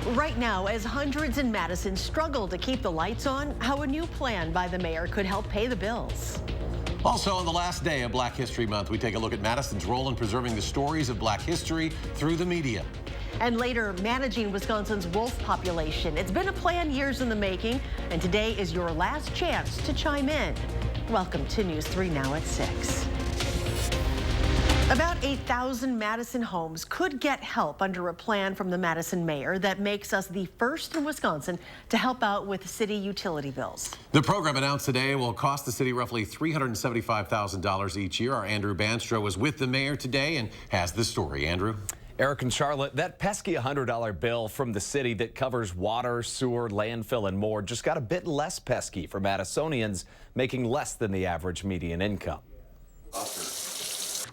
Right now, as hundreds in Madison struggle to keep the lights on, how a new plan by the mayor could help pay the bills. Also, on the last day of Black History Month, we take a look at Madison's role in preserving the stories of Black history through the media. And later, managing Wisconsin's wolf population. It's been a plan years in the making, and today is your last chance to chime in. Welcome to News 3 Now at 6. About 8,000 Madison homes could get help under a plan from the Madison mayor that makes us the first in Wisconsin to help out with city utility bills. The program announced today will cost the city roughly $375,000 each year. Our Andrew Banstro was with the mayor today and has the story. Andrew? Eric and Charlotte, that pesky $100 bill from the city that covers water, sewer, landfill, and more just got a bit less pesky for Madisonians making less than the average median income.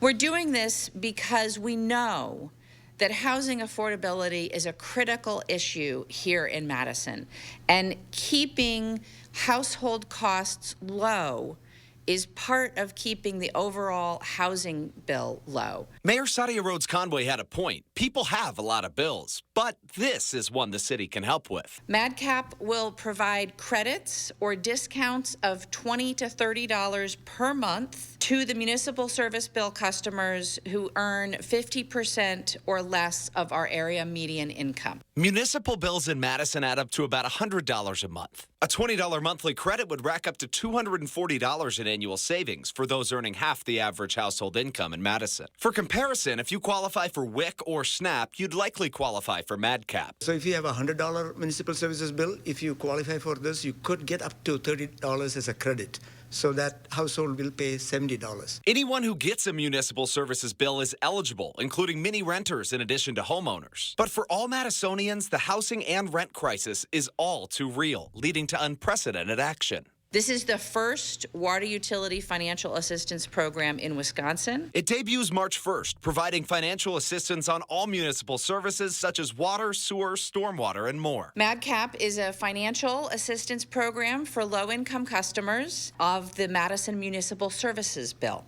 We're doing this because we know that housing affordability is a critical issue here in Madison, and keeping household costs low is part of keeping the overall housing bill low. Mayor Sadia Rhodes Conway had a point. People have a lot of bills, but this is one the city can help with. MadCap will provide credits or discounts of $20 to $30 per month to the municipal service bill customers who earn 50% or less of our area median income. Municipal bills in Madison add up to about $100 a month. A $20 monthly credit would rack up to $240 in annual savings for those earning half the average household income in Madison. For comparison, if you qualify for WIC or SNAP, you'd likely qualify for MadCap. So if you have a $100 municipal services bill, if you qualify for this, you could get up to $30 as a credit. So that household will pay $70. Anyone who gets a municipal services bill is eligible, including mini renters in addition to homeowners. But for all Madisonians, the housing and rent crisis is all too real, leading to unprecedented action. This is the first water utility financial assistance program in Wisconsin. It debuts March 1st, providing financial assistance on all municipal services such as water, sewer, stormwater, and more. MadCap is a financial assistance program for low-income customers of the Madison Municipal Services Bill.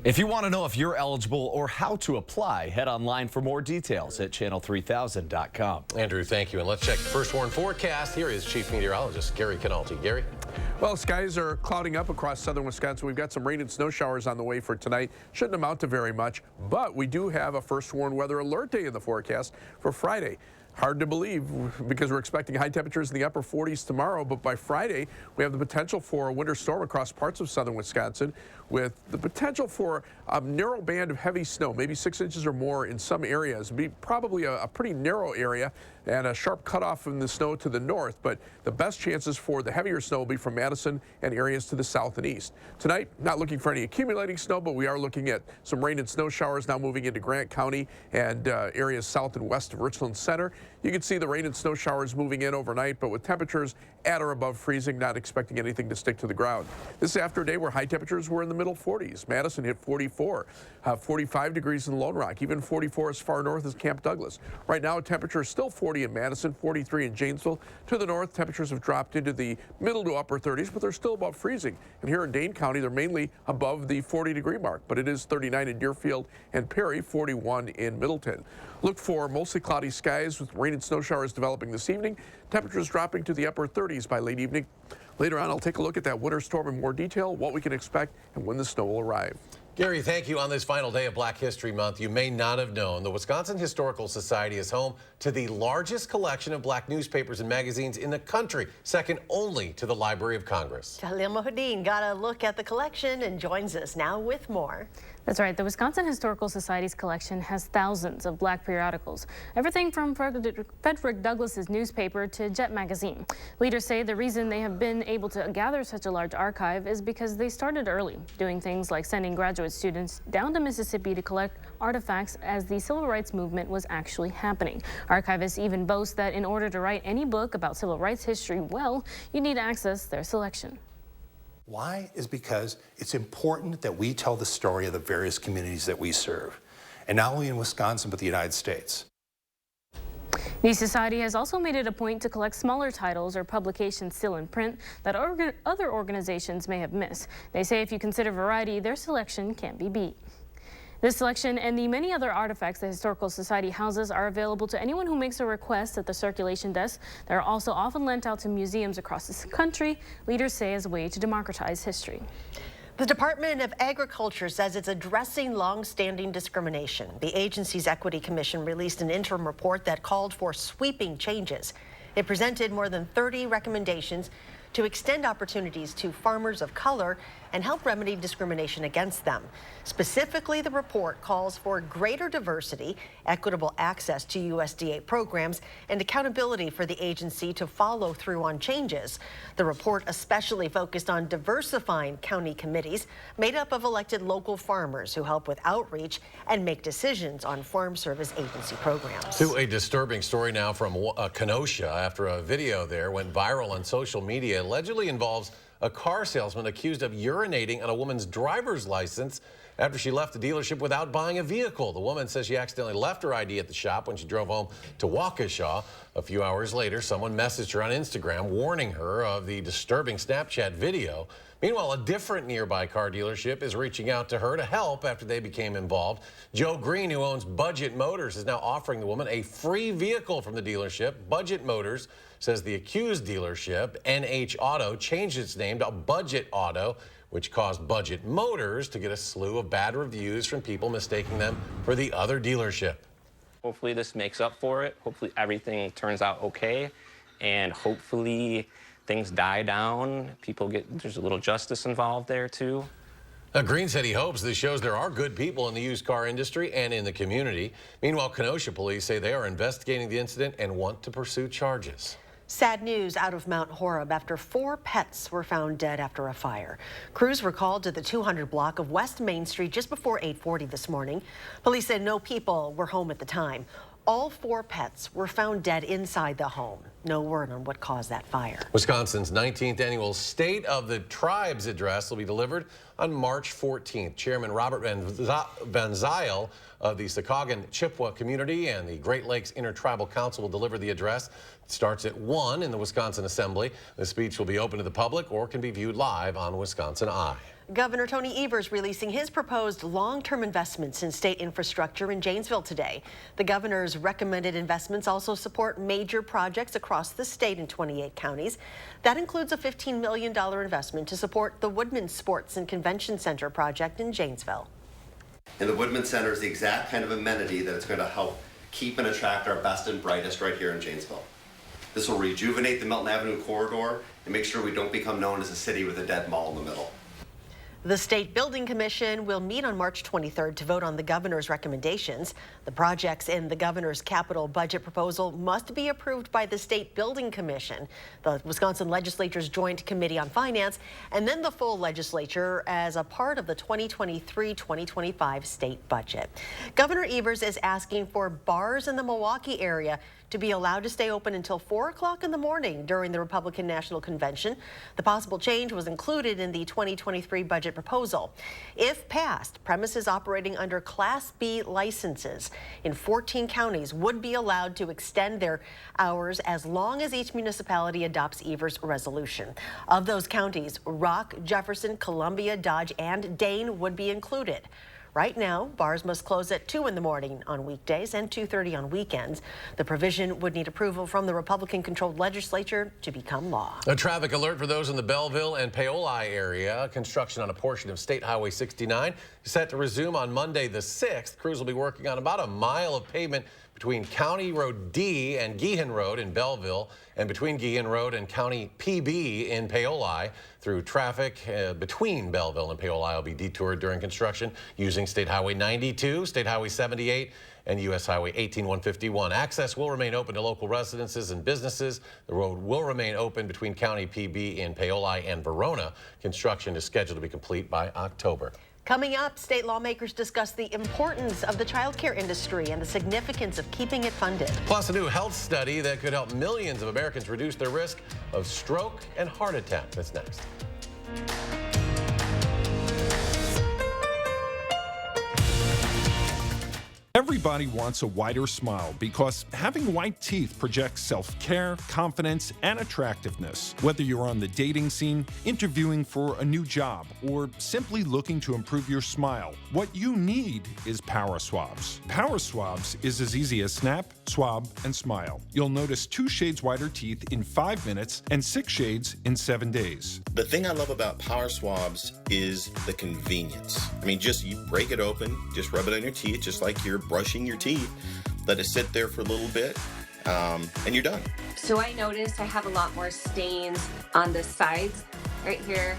If you want to know if you're eligible or how to apply, head online for more details at channel3000.com. Andrew, thank you. And let's check the first warn forecast. Here is Chief Meteorologist Gary Canalti. Gary? Well, skies are clouding up across southern Wisconsin. We've got some rain and snow showers on the way for tonight. Shouldn't amount to very much, but we do have a first warn weather alert day in the forecast for Friday. Hard to believe because we're expecting high temperatures in the upper 40s tomorrow, but by Friday, we have the potential for a winter storm across parts of southern Wisconsin with the potential for a narrow band of heavy snow, maybe 6 inches or more in some areas. It'd be probably a pretty narrow area and a sharp cutoff in the snow to the north, but the best chances for the heavier snow will be from Madison and areas to the south and east. Tonight, not looking for any accumulating snow, but we are looking at some rain and snow showers now moving into Grant County and areas south and west of Richland Center. You can see the rain and snow showers moving in overnight, but with temperatures at or above freezing, not expecting anything to stick to the ground. This is after a day where high temperatures were in the middle 40s. Madison hit 44, 45 degrees in Lone Rock, even 44 as far north as Camp Douglas. Right now, temperature is still 40 in Madison, 43 in Janesville. To the north, temperatures have dropped into the middle to upper 30s, but they're still above freezing. And here in Dane County, they're mainly above the 40-degree mark, but it is 39 in Deerfield and Perry, 41 in Middleton. Look for mostly cloudy skies with rain and snow showers developing this evening. Temperatures dropping to the upper 30s by late evening. Later on, I'll take a look at that winter storm in more detail, what we can expect, and when the snow will arrive. Gary, thank you. On this final day of Black History Month, you may not have known the Wisconsin Historical Society is home to the largest collection of black newspapers and magazines in the country, second only to the Library of Congress. Talia Mohadeen got a look at the collection and joins us now with more. That's right. The Wisconsin Historical Society's collection has thousands of black periodicals, everything from Frederick Douglass's newspaper to Jet magazine. Leaders say the reason they have been able to gather such a large archive is because they started early, doing things like sending graduate students down to Mississippi to collect artifacts as the civil rights movement was actually happening. Archivists even boast that in order to write any book about civil rights history well, you need to access their selection. Why is because it's important that we tell the story of the various communities that we serve, and not only in Wisconsin, but the United States. The Society has also made it a point to collect smaller titles or publications still in print that other organizations may have missed. They say if you consider variety, their selection can't be beat. This selection and the many other artifacts the Historical Society houses are available to anyone who makes a request at the circulation desk. They're also often lent out to museums across the country, leaders say, as a way to democratize history. The Department of Agriculture says it's addressing long-standing discrimination. The agency's Equity Commission released an interim report that called for sweeping changes. It presented more than 30 recommendations to extend opportunities to farmers of color and help remedy discrimination against them. Specifically, the report calls for greater diversity, equitable access to USDA programs, and accountability for the agency to follow through on changes. The report especially focused on diversifying county committees made up of elected local farmers who help with outreach and make decisions on Farm Service Agency programs. To a disturbing story now from Kenosha, after a video there went viral on social media. Allegedly involves a car salesman accused of urinating on a woman's driver's license after she left the dealership without buying a vehicle. The woman says she accidentally left her ID at the shop when she drove home to Waukesha. A few hours later, someone messaged her on Instagram warning her of the disturbing Snapchat video. Meanwhile, a different nearby car dealership is reaching out to her to help after they became involved. Joe Green, who owns Budget Motors, is now offering the woman a free vehicle from the dealership. Budget Motors says the accused dealership, NH Auto, changed its name to Budget Auto, which caused Budget Motors to get a slew of bad reviews from people mistaking them for the other dealership. Hopefully this makes up for it. Hopefully everything turns out okay, and hopefully things die down. There's a little justice involved there too. Now, Green said he hopes this shows there are good people in the used car industry and in the community. Meanwhile, Kenosha police say they are investigating the incident and want to pursue charges. Sad news out of Mount Horeb after 4 pets were found dead after a fire. Crews were called to the 200 block of West Main Street just before 8:40 this morning. Police said no people were home at the time. All 4 pets were found dead inside the home. No word on what caused that fire. Wisconsin's 19th annual State of the Tribes address will be delivered on March 14th. Chairman Robert Van Zyl of the Secaucus Chippewa community and the Great Lakes Intertribal Council will deliver the address. It starts at 1 in the Wisconsin Assembly. The speech will be open to the public or can be viewed live on Wisconsin Eye. Governor Tony Evers releasing his proposed long-term investments in state infrastructure in Janesville today. The governor's recommended investments also support major projects across the state in 28 counties. That includes a $15 million investment to support the Woodman Sports and Convention Center project in Janesville. And the Woodman Center is the exact kind of amenity that is going to help keep and attract our best and brightest right here in Janesville. This will rejuvenate the Milton Avenue corridor and make sure we don't become known as a city with a dead mall in the middle. The State Building Commission will meet on March 23rd to vote on the governor's recommendations. The projects in the governor's capital budget proposal must be approved by the State Building Commission, the Wisconsin Legislature's Joint Committee on Finance, and then the full legislature as a part of the 2023-2025 state budget. Governor Evers is asking for bars in the Milwaukee area to be allowed to stay open until 4 o'clock in the morning during the Republican National Convention. The possible change was included in the 2023 budget proposal. If passed, premises operating under Class B licenses in 14 counties would be allowed to extend their hours as long as each municipality adopts Evers' resolution. Of those counties, Rock, Jefferson, Columbia, Dodge, and Dane would be included. Right now, bars must close at 2 in the morning on weekdays and 2:30 on weekends. The provision would need approval from the Republican-controlled legislature to become law. A traffic alert for those in the Belleville and Paoli area. Construction on a portion of State Highway 69 is set to resume on Monday the 6th. Crews will be working on about a mile of pavement between County Road D and Gehan Road in Belleville and between Gehan Road and County PB in Paoli. Through traffic between Belleville and Paoli will be detoured during construction using State Highway 92, State Highway 78, and U.S. Highway 18151. Access will remain open to local residences and businesses. The road will remain open between County PB in Paoli and Verona. Construction is scheduled to be complete by October. Coming up, state lawmakers discuss the importance of the child care industry and the significance of keeping it funded. Plus, a new health study that could help millions of Americans reduce their risk of stroke and heart attack. That's next. Everybody wants a wider smile because having white teeth projects self-care, confidence, and attractiveness. Whether you're on the dating scene, interviewing for a new job, or simply looking to improve your smile, what you need is Power Swabs. Power Swabs is as easy as snap, swab, and smile. You'll notice 2 shades whiter teeth in 5 minutes and 6 shades in 7 days. The thing I love about Power Swabs is the convenience. I mean, just you break it open, just rub it on your teeth, just like you're brushing your teeth. Let it sit there for a little bit, and you're done. So I noticed I have a lot more stains on the sides right here.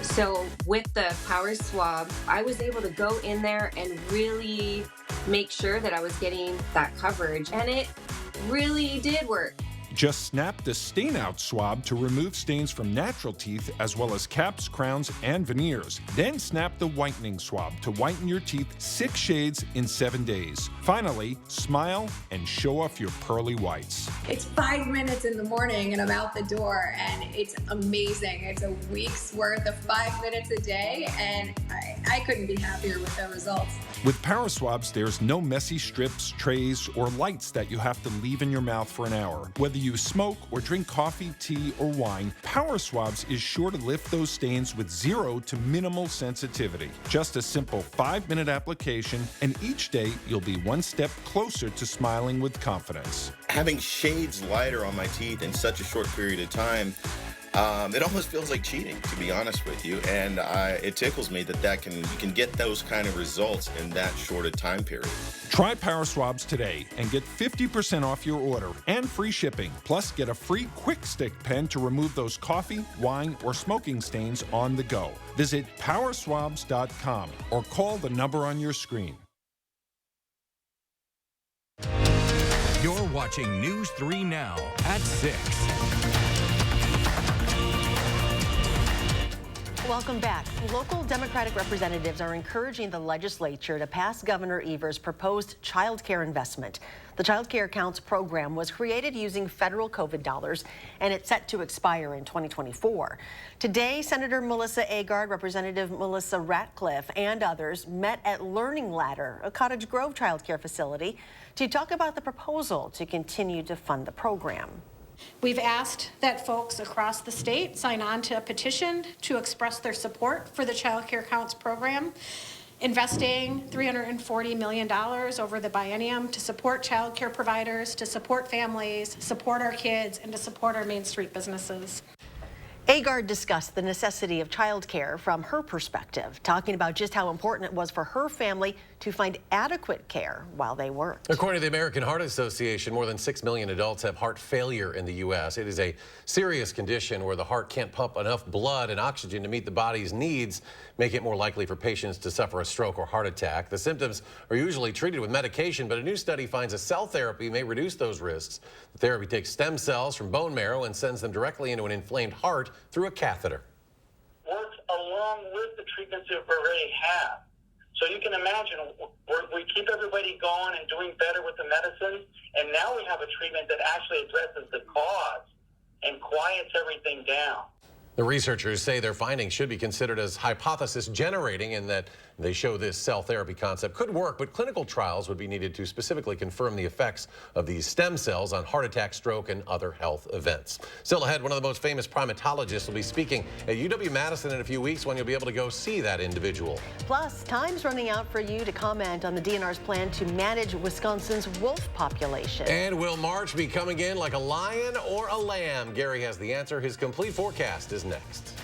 So with the Power Swab, I was able to go in there and really make sure that I was getting that coverage, and it really did work. Just snap the stain out swab to remove stains from natural teeth as well as caps, crowns, and veneers. Then snap the whitening swab to whiten your teeth 6 shades in 7 days. Finally, smile and show off your pearly whites. It's 5 minutes in the morning and I'm out the door, and it's amazing. It's a week's worth of 5 minutes a day, and I couldn't be happier with the results. With Power Swabs, there's no messy strips, trays, or lights that you have to leave in your mouth for an hour. Whether you smoke or drink coffee, tea, or wine, Power Swabs is sure to lift those stains with 0 to minimal sensitivity. Just a simple 5-minute application, and each day you'll be 1 step closer to smiling with confidence. Having shades lighter on my teeth in such a short period of time, it almost feels like cheating, to be honest with you, and it tickles me that you can get those kind of results in that short a time period. Try Power Swabs today and get 50% off your order and free shipping. Plus, get a free Quick Stick pen to remove those coffee, wine, or smoking stains on the go. Visit powerswabs.com or call the number on your screen. You're watching News 3 Now at 6. Welcome back. Local Democratic representatives are encouraging the legislature to pass Governor Evers' proposed child care investment. The Child Care Counts program was created using federal COVID dollars, and it's set to expire in 2024. Today, Senator Melissa Agard, Representative Melissa Ratcliffe, and others met at Learning Ladder, a Cottage Grove child care facility, to talk about the proposal to continue to fund the program. We've asked that folks across the state sign on to a petition to express their support for the Child Care Counts program, investing $340 million over the biennium to support child care providers, to support families, support our kids, and to support our Main Street businesses. Agard discussed the necessity of childcare from her perspective, talking about just how important it was for her family to find adequate care while they worked. According to the American Heart Association, more than 6 million adults have heart failure in the U.S. It is a serious condition where the heart can't pump enough blood and oxygen to meet the body's needs, making it more likely for patients to suffer a stroke or heart attack. The symptoms are usually treated with medication, but a new study finds a cell therapy may reduce those risks. The therapy takes stem cells from bone marrow and sends them directly into an inflamed heart through a catheter. Works along with the treatments that we already have. So you can imagine, we keep everybody going and doing better with the medicine, and now we have a treatment that actually addresses the cause and quiets everything down. The researchers say their findings should be considered as hypothesis generating in that they show this cell therapy concept could work, but clinical trials would be needed to specifically confirm the effects of these stem cells on heart attack, stroke, and other health events. Still ahead, one of the most famous primatologists will be speaking at UW-Madison in a few weeks when you'll be able to go see that individual. Plus, time's running out for you to comment on the DNR's plan to manage Wisconsin's wolf population. And will March be coming in like a lion or a lamb? Gary has the answer. His complete forecast is next.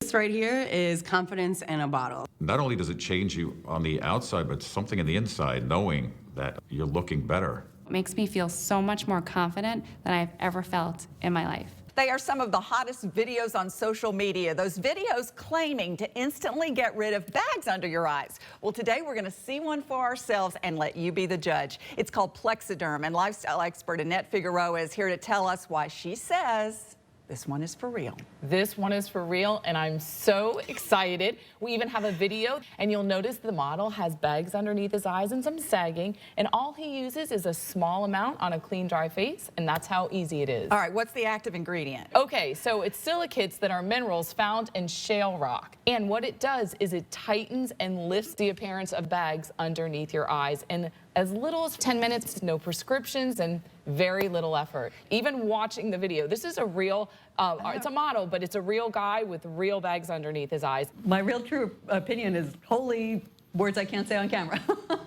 This right here is confidence in a bottle. Not only does it change you on the outside, but something in the inside, knowing that you're looking better. It makes me feel so much more confident than I've ever felt in my life. They are some of the hottest videos on social media. Those videos claiming to instantly get rid of bags under your eyes. Well, today we're going to see one for ourselves and let you be the judge. It's called Plexiderm, and lifestyle expert Annette Figueroa is here to tell us why she says This one is for real. This one is for real, and I'm so excited. We even have a video, and you'll notice the model has bags underneath his eyes and some sagging, and all he uses is a small amount on a clean, dry face, and that's how easy it is. All right, what's the active ingredient? Okay, so it's silicates that are minerals found in shale rock, and what it does is it tightens and lifts the appearance of bags underneath your eyes in as little as 10 minutes, no prescriptions, and very little effort. Even watching the video, this is a real, it's a model, but it's a real guy with real bags underneath his eyes. My real true opinion is holy words I can't say on camera.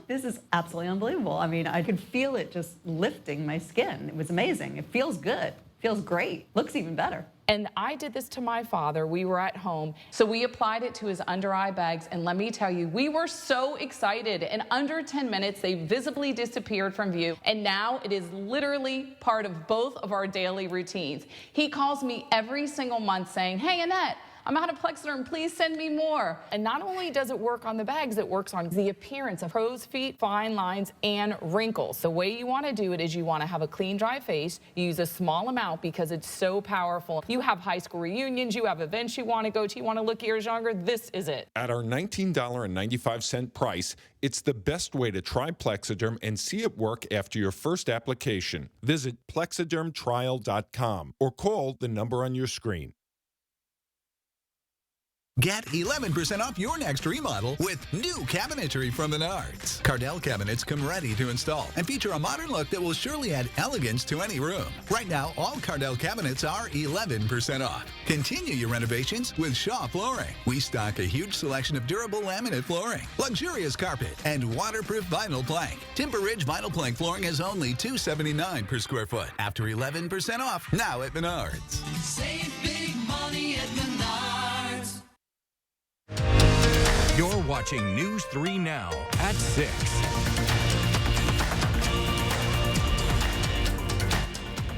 This is absolutely unbelievable. I mean, I could feel it just lifting my skin. It was amazing. It feels good. Feels great. Looks even better. And I did this to my father. We were at home, so we applied it to his under eye bags, and let me tell you, we were so excited. In under 10 minutes, they visibly disappeared from view, and now it is literally part of both of our daily routines. He calls me every single month saying, "Hey, Annette, I'm out of Plexiderm, please send me more." And not only does it work on the bags, it works on the appearance of crow's feet, fine lines, and wrinkles. The way you want to do it is you want to have a clean, dry face. You use a small amount because it's so powerful. You have high school reunions, you have events you want to go to, you want to look years younger, this is it. At our $19.95 price, it's the best way to try Plexiderm and see it work after your first application. Visit plexidermtrial.com or call the number on your screen. Get 11% off your next remodel with new cabinetry from Menards. Cardell cabinets come ready to install and feature a modern look that will surely add elegance to any room. Right now, all Cardell cabinets are 11% off. Continue your renovations with Shaw Flooring. We stock a huge selection of durable laminate flooring, luxurious carpet, and waterproof vinyl plank. Timber Ridge vinyl plank flooring is only $279 per square foot. After 11% off, now at Menards. Save big money at Menards. You're watching News 3 Now at 6.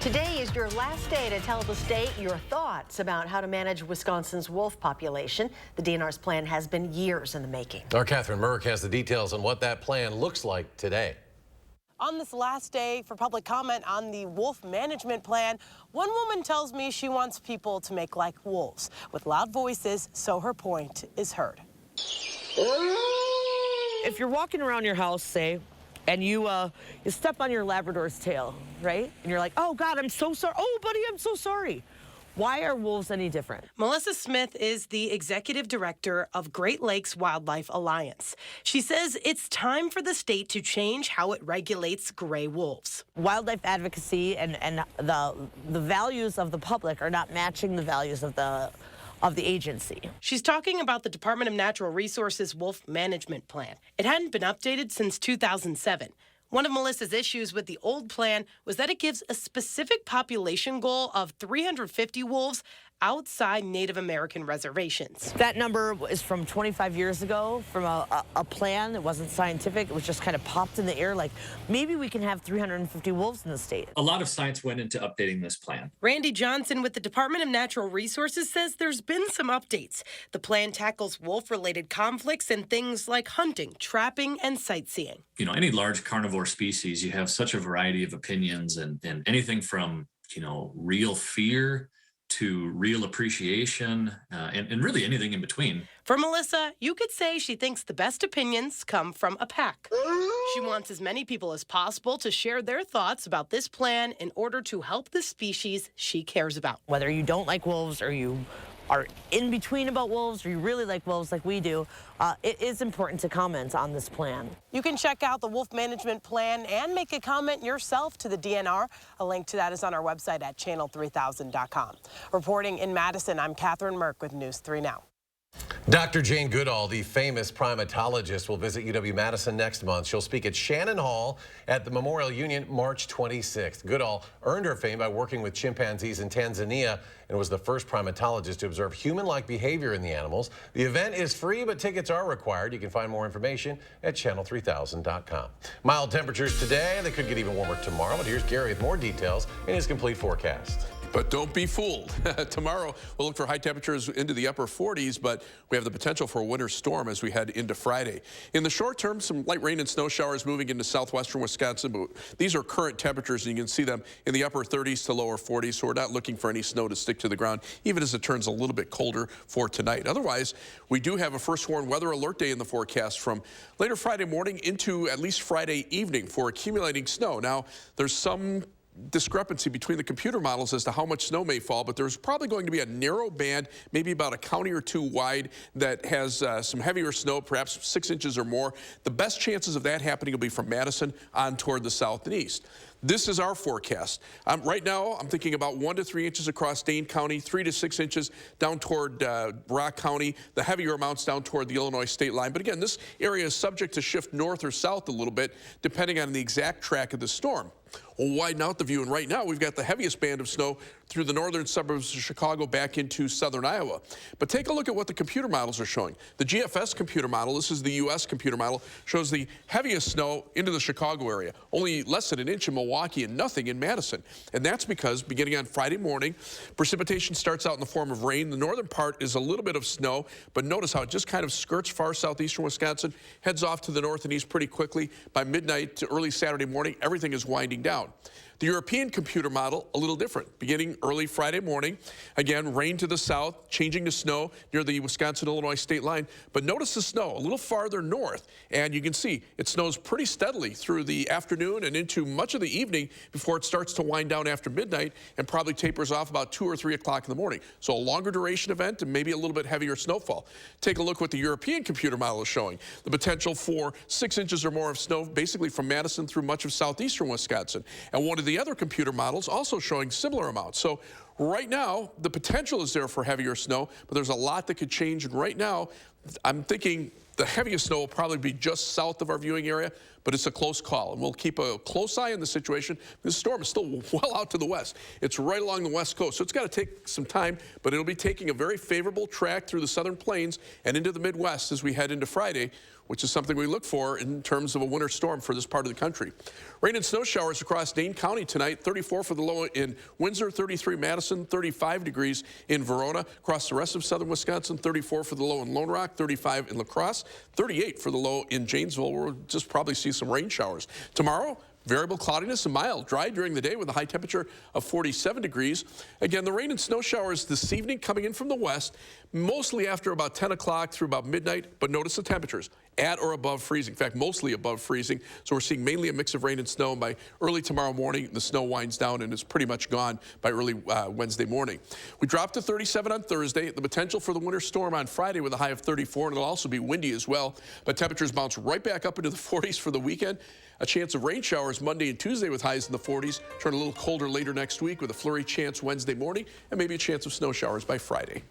Today is your last day to tell the state your thoughts about how to manage Wisconsin's wolf population. The DNR's plan has been years in the making. Our Catherine Merck has the details on what that plan looks like today. On this last day for public comment on the wolf management plan, one woman tells me she wants people to make like wolves with loud voices so her point is heard. If you're walking around your house, say, and you step on your Labrador's tail, right? And you're like, "Oh God, I'm so sorry. Oh, buddy, I'm so sorry." Why are wolves any different? Melissa Smith is the executive director of Great Lakes Wildlife Alliance. She says it's time for the state to change how it regulates gray wolves. Wildlife advocacy and the values of the public are not matching the values of the agency. She's talking about the Department of Natural Resources Wolf Management Plan. It hadn't been updated since 2007. One of Melissa's issues with the old plan was that it gives a specific population goal of 350 wolves outside Native American reservations. That number is from 25 years ago, from a plan that wasn't scientific. It was just kind of popped in the air like, maybe we can have 350 wolves in the state. A lot of science went into updating this plan. Randy Johnson with the Department of Natural Resources says there's been some updates. The plan tackles wolf-related conflicts and things like hunting, trapping, and sightseeing. You know, any large carnivore species, you have such a variety of opinions and anything from, you know, real fear to real appreciation, and really anything in between. For Melissa, you could say she thinks the best opinions come from a pack. She wants as many people as possible to share their thoughts about this plan in order to help the species she cares about. Whether you don't like wolves or you are in between about wolves or you really like wolves like we do, it is important to comment on this plan. You can check out the wolf management plan and make a comment yourself to the DNR. A link to that is on our website at channel3000.com. Reporting in Madison, I'm Catherine Merck with News 3 Now. Dr. Jane Goodall, the famous primatologist, will visit UW-Madison next month. She'll speak at Shannon Hall at the Memorial Union March 26th. Goodall earned her fame by working with chimpanzees in Tanzania and was the first primatologist to observe human-like behavior in the animals. The event is free, but tickets are required. You can find more information at channel3000.com. Mild temperatures today. They could get even warmer tomorrow, but here's Gary with more details in his complete forecast. But don't be fooled. Tomorrow, we'll look for high temperatures into the upper 40s, but we have the potential for a winter storm as we head into Friday. In the short term, some light rain and snow showers moving into southwestern Wisconsin, but these are current temperatures, and you can see them in the upper 30s to lower 40s, so we're not looking for any snow to stick to the ground, even as it turns a little bit colder for tonight. Otherwise, we do have a first warn weather alert day in the forecast from later Friday morning into at least Friday evening for accumulating snow. Now, there's some discrepancy between the computer models as to how much snow may fall, but there's probably going to be a narrow band, maybe about a county or two wide, that has some heavier snow, perhaps 6 inches or more. The best chances of that happening will be from Madison on toward the south and east. This is our forecast. Right now, I'm thinking about 1 to 3 inches across Dane County, 3 to 6 inches down toward Rock County, the heavier amounts down toward the Illinois state line. But again, this area is subject to shift north or south a little bit, depending on the exact track of the storm. We'll widen out the view, and right now we've got the heaviest band of snow through the northern suburbs of Chicago back into southern Iowa. But take a look at what the computer models are showing. The GFS computer model, this is the U.S. computer model, shows the heaviest snow into the Chicago area, only less than an inch in Milwaukee and nothing in Madison. And that's because beginning on Friday morning, precipitation starts out in the form of rain. The northern part is a little bit of snow, but notice how it just kind of skirts far southeastern Wisconsin, heads off to the north and east pretty quickly. By midnight to early Saturday morning, everything is winding down. The European computer model, a little different. Beginning early Friday morning, again, rain to the south, changing to snow near the Wisconsin-Illinois state line. But notice the snow a little farther north, and you can see it snows pretty steadily through the afternoon and into much of the evening before it starts to wind down after midnight and probably tapers off about 2 or 3 o'clock in the morning. So a longer duration event and maybe a little bit heavier snowfall. Take a look what the European computer model is showing. The potential for 6 inches or more of snow basically from Madison through much of southeastern Wisconsin. And one of the other computer models also showing similar amounts. So right now, the potential is there for heavier snow, but there's a lot that could change. And right now, I'm thinking the heaviest snow will probably be just south of our viewing area, but it's a close call. And we'll keep a close eye on the situation. This storm is still well out to the west. It's right along the west coast, so it's got to take some time, but it'll be taking a very favorable track through the southern plains and into the Midwest as we head into Friday, which is something we look for in terms of a winter storm for this part of the country. Rain and snow showers across Dane County tonight, 34 for the low in Windsor, 33 Madison, 35 degrees in Verona. Across the rest of southern Wisconsin, 34 for the low in Lone Rock, 35 in La Crosse, 38 for the low in Janesville. We'll just probably see some rain showers. Tomorrow, variable cloudiness and mild, dry during the day with a high temperature of 47 degrees. Again, the rain and snow showers this evening coming in from the west, mostly after about 10 o'clock through about midnight, but notice the temperatures at or above freezing. In fact, mostly above freezing. So we're seeing mainly a mix of rain and snow. And by early tomorrow morning, the snow winds down and is pretty much gone by early Wednesday morning. We drop to 37 on Thursday. The potential for the winter storm on Friday with a high of 34, and it'll also be windy as well. But temperatures bounce right back up into the 40s for the weekend. A chance of rain showers Monday and Tuesday with highs in the 40s. Turn a little colder later next week with a flurry chance Wednesday morning and maybe a chance of snow showers by Friday.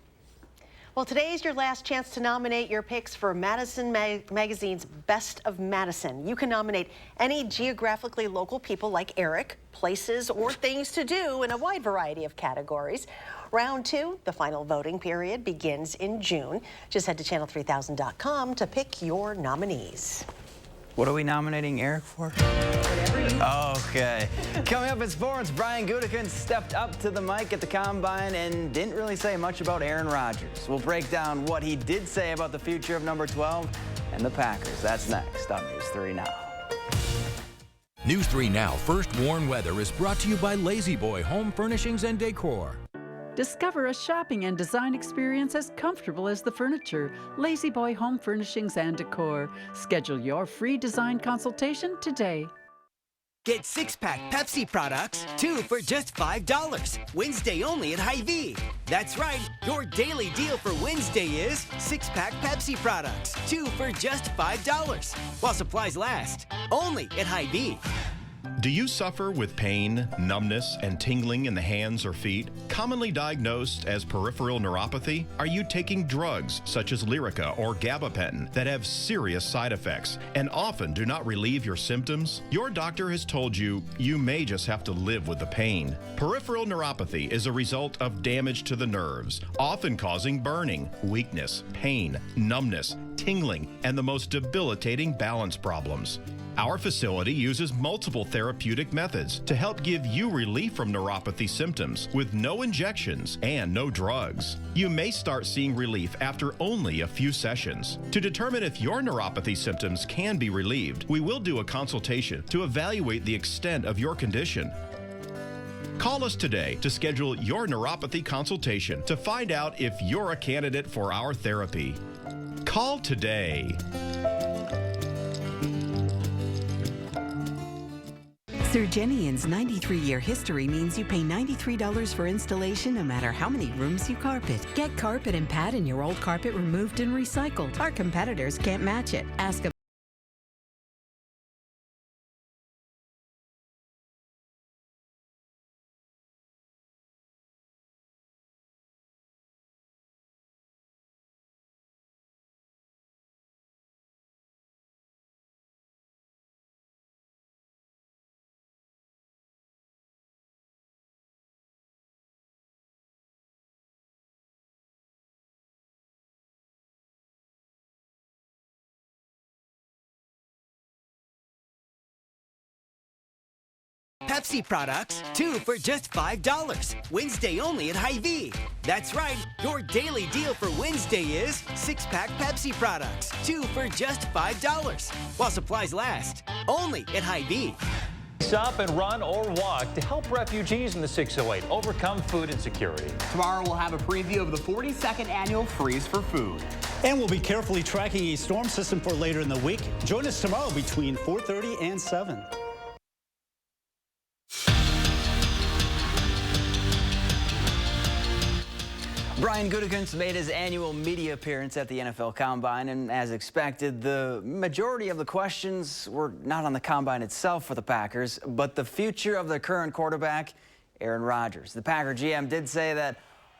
Well, today is your last chance to nominate your picks for Madison Magazine's Best of Madison. You can nominate any geographically local people like Eric, places, or things to do in a wide variety of categories. Round 2, the final voting period, begins in June. Just head to channel3000.com to pick your nominees. What are we nominating Eric for? Okay. Coming up in sports, Brian Gutekunst stepped up to the mic at the Combine and didn't really say much about Aaron Rodgers. We'll break down what he did say about the future of number 12 and the Packers. That's next on News 3 Now. News 3 Now First Warn Weather is brought to you by Lazy Boy Home Furnishings and Decor. Discover a shopping and design experience as comfortable as the furniture. Lazy Boy Home Furnishings and Decor. Schedule your free design consultation today. Get 6-pack Pepsi products, 2 for just $5. Wednesday only at Hy-Vee. That's right, your daily deal for Wednesday is 6-pack Pepsi products, 2 for just $5. While supplies last, only at Hy-Vee. Do you suffer with pain, numbness, and tingling in the hands or feet? Commonly diagnosed as peripheral neuropathy? Are you taking drugs such as Lyrica or gabapentin that have serious side effects and often do not relieve your symptoms? Your doctor has told you you may just have to live with the pain. Peripheral neuropathy is a result of damage to the nerves, often causing burning, weakness, pain, numbness, tingling, and the most debilitating balance problems. Our facility uses multiple therapeutic methods to help give you relief from neuropathy symptoms with no injections and no drugs. You may start seeing relief after only a few sessions. To determine if your neuropathy symptoms can be relieved, we will do a consultation to evaluate the extent of your condition. Call us today to schedule your neuropathy consultation to find out if you're a candidate for our therapy. Call today. Surgenian's 93-year history means you pay $93 for installation no matter how many rooms you carpet. Get carpet and pad in your old carpet removed and recycled. Our competitors can't match it. Ask a Pepsi products, 2 for just $5. Wednesday only at Hy-Vee. That's right, your daily deal for Wednesday is 6-pack Pepsi products, 2 for just $5. While supplies last, only at Hy-Vee. Stop and run or walk to help refugees in the 608 overcome food insecurity. Tomorrow we'll have a preview of the 42nd annual Freeze for Food. And we'll be carefully tracking a storm system for later in the week. Join us tomorrow between 4:30 and 7. Brian Gutekunst made his annual media appearance at the NFL Combine, and as expected, the majority of the questions were not on the Combine itself for the Packers, but the future of their current quarterback, Aaron Rodgers. The Packer GM did say that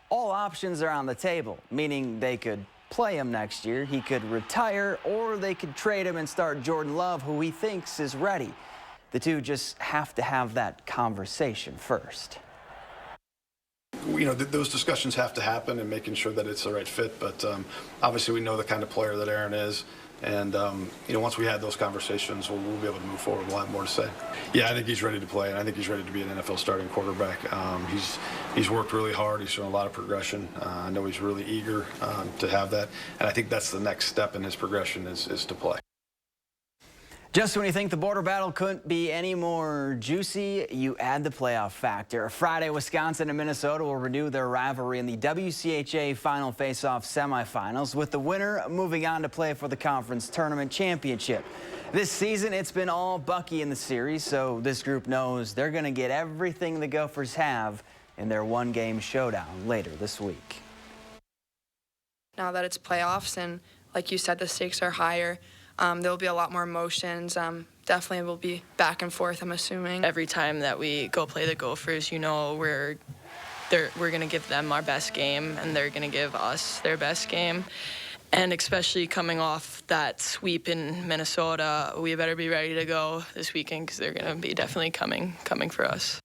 all options are on the table, meaning they could play him next year, he could retire, or they could trade him and start Jordan Love, who he thinks is ready. The two just have to have that conversation first. You know, those discussions have to happen and making sure that it's the right fit. But obviously, we know the kind of player that Aaron is. And, you know, once we had those conversations, we'll be able to move forward. We'll have more to say. Yeah, I think he's ready to play, and I think he's ready to be an NFL starting quarterback. He's worked really hard. He's shown a lot of progression. I know he's really eager to have that. And I think that's the next step in his progression is to play. Just when you think the border battle couldn't be any more juicy, you add the playoff factor. Friday, Wisconsin and Minnesota will renew their rivalry in the WCHA Final Face-Off semifinals, with the winner moving on to play for the conference tournament championship. This season, it's been all Bucky in the series, so this group knows they're going to get everything the Gophers have in their one-game showdown later this week. Now that it's playoffs and, like you said, the stakes are higher, there'll be a lot more emotions. Definitely will be back and forth, I'm assuming. Every time that we go play the Gophers, you know, we're going to give them our best game, and they're going to give us their best game. And especially coming off that sweep in Minnesota, we better be ready to go this weekend because they're going to be definitely coming for us.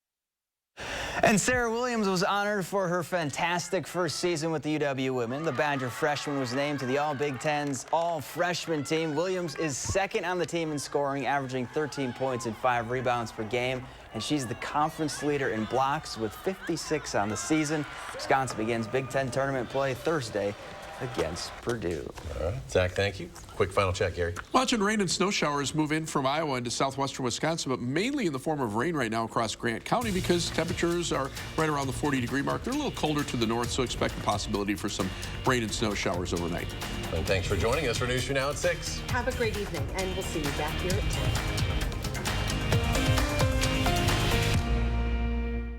And Sarah Williams was honored for her fantastic first season with the UW women. The Badger freshman was named to the All-Big Ten's all-freshman team. Williams is second on the team in scoring, averaging 13 points and 5 rebounds per game. And she's the conference leader in blocks with 56 on the season. Wisconsin begins Big Ten tournament play Thursday against Purdue. All right, Zach, thank you. Quick final check, Gary. Watching rain and snow showers move in from Iowa into southwestern Wisconsin, but mainly in the form of rain right now across Grant County because temperatures are right around the 40-degree mark. They're a little colder to the north, so expect a possibility for some rain and snow showers overnight. And thanks for joining us for News 2 Now at 6. Have a great evening, and we'll see you back here at 10.